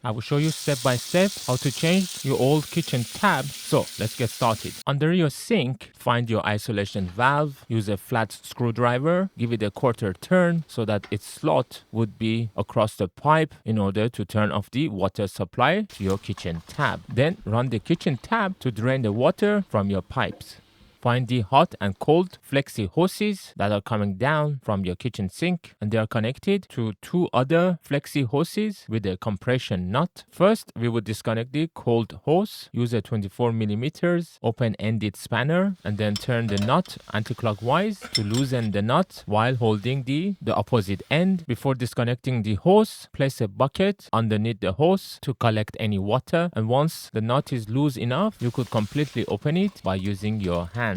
I will show you step by step how to change your old kitchen tab. So let's get started. Under your sink, find your isolation valve, use a flat screwdriver, give it a quarter turn so that its slot would be across the pipe in order to turn off the water supply to your kitchen tab. Then run the kitchen tab to drain the water from your pipes. Find the hot and cold flexi hoses that are coming down from your kitchen sink, and they are connected to two other flexi hoses with a compression nut. First, we would disconnect the cold hose, use a 24 millimeters open-ended spanner, and then turn the nut anti-clockwise to loosen the nut while holding the opposite end. Before disconnecting the hose, place a bucket underneath the hose to collect any water, and once the nut is loose enough, you could completely open it by using your hand.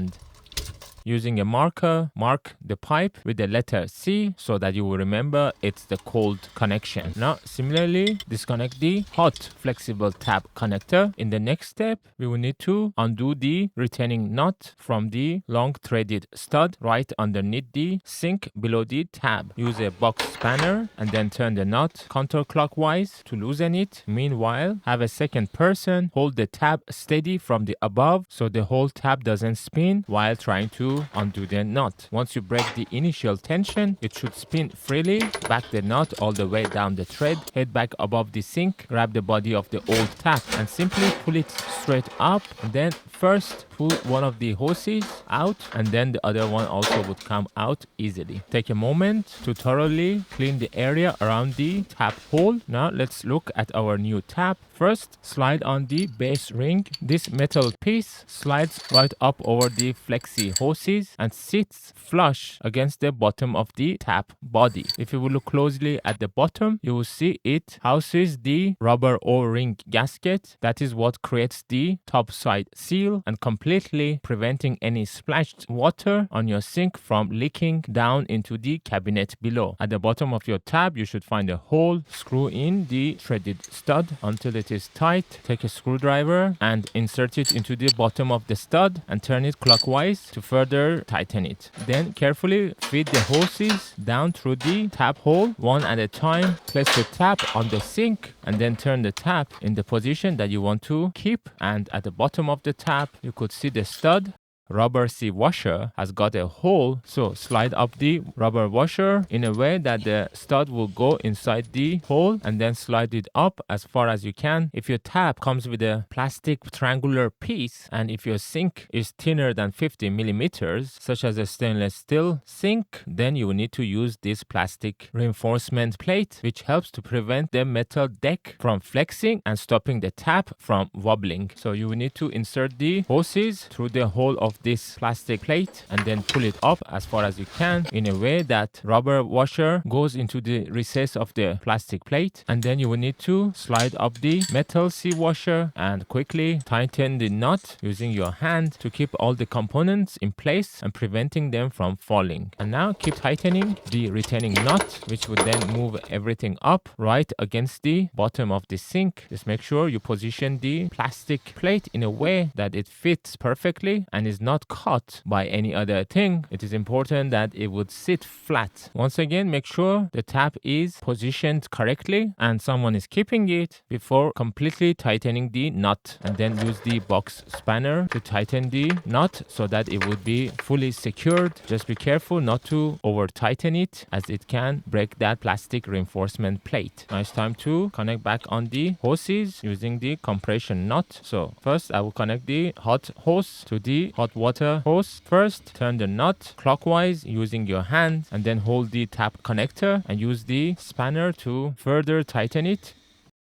Using a marker, mark the pipe with the letter C so that you will remember it's the cold connection. Now, similarly, disconnect the hot flexible tab connector. In the next step, we will need to undo the retaining nut from the long threaded stud right underneath the sink below the tab. Use a box spanner and then turn the nut counterclockwise to loosen it. Meanwhile, have a second person hold the tab steady from the above so the whole tab doesn't spin while trying to undo the nut. Once you break the initial tension, it should spin freely. Back the nut all the way down the thread, head back above the sink, grab the body of the old tap and simply pull it straight up. And then first pull one of the hoses out and then the other one also would come out easily. Take a moment to thoroughly clean the area around the tap hole. Now let's look at our new tap. First, slide on the base ring. This metal piece slides right up over the flexi hoses and sits flush against the bottom of the tap body. If you will look closely at the bottom, you will see it houses the rubber O-ring gasket. That is what creates the top side seal and completely preventing any splashed water on your sink from leaking down into the cabinet below. At the bottom of your tab, you should find a hole. Screw in the threaded stud until it is tight. Take a screwdriver and insert it into the bottom of the stud and turn it clockwise to further tighten it. Then carefully feed the hoses down through the tap hole one at a time. Place the tap on the sink and then turn the tap in the position that you want to keep, and at the bottom of the tap you could see the stud. Rubber C washer has got a hole, so slide up the rubber washer in a way that the stud will go inside the hole and then slide it up as far as you can. If your tap comes with a plastic triangular piece and if your sink is thinner than 50 millimeters, such as a stainless steel sink, then you will need to use this plastic reinforcement plate, which helps to prevent the metal deck from flexing and stopping the tap from wobbling. So you will need to insert the hoses through the hole of this plastic plate and then pull it up as far as you can in a way that rubber washer goes into the recess of the plastic plate, and then you will need to slide up the metal C washer and quickly tighten the nut using your hand to keep all the components in place and preventing them from falling. And now keep tightening the retaining nut, which would then move everything up right against the bottom of the sink. Just make sure you position the plastic plate in a way that it fits perfectly and is not caught by any other thing. It is important that it would sit flat. Once again, make sure the tap is positioned correctly and someone is keeping it before completely tightening the nut, and then use the box spanner to tighten the nut so that it would be fully secured. Just be careful not to over tighten it as it can break that plastic reinforcement plate. Now it's time to connect back on the hoses using the compression nut. So first I will connect the hot hose to the hot water hose. First, turn the nut clockwise using your hand and then hold the tap connector and use the spanner to further tighten it.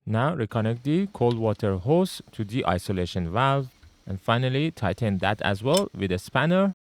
Now reconnect the cold water hose to the isolation valve and finally tighten that as well with a spanner.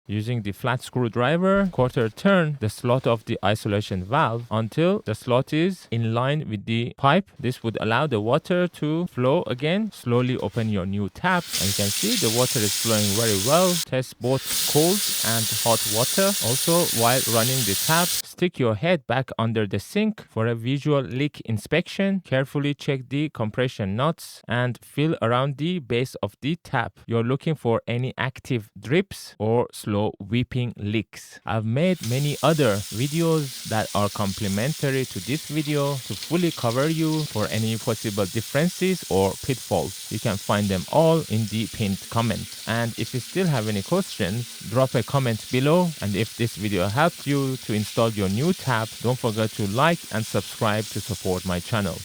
Using the flat screwdriver, quarter turn the slot of the isolation valve until the slot is in line with the pipe. This would allow the water to flow again. Slowly open your new tap and you can see the water is flowing very well. Test both cold and hot water. Also, while running the tap, stick your head back under the sink for a visual leak inspection. Carefully check the compression nuts and feel around the base of the tap. You're looking for any active drips or slow follow weeping leaks. I've made many other videos that are complementary to this video to fully cover you for any possible differences or pitfalls. You can find them all in the pinned comment. And if you still have any questions, drop a comment below. And if this video helped you to install your new tab, don't forget to like and subscribe to support my channel.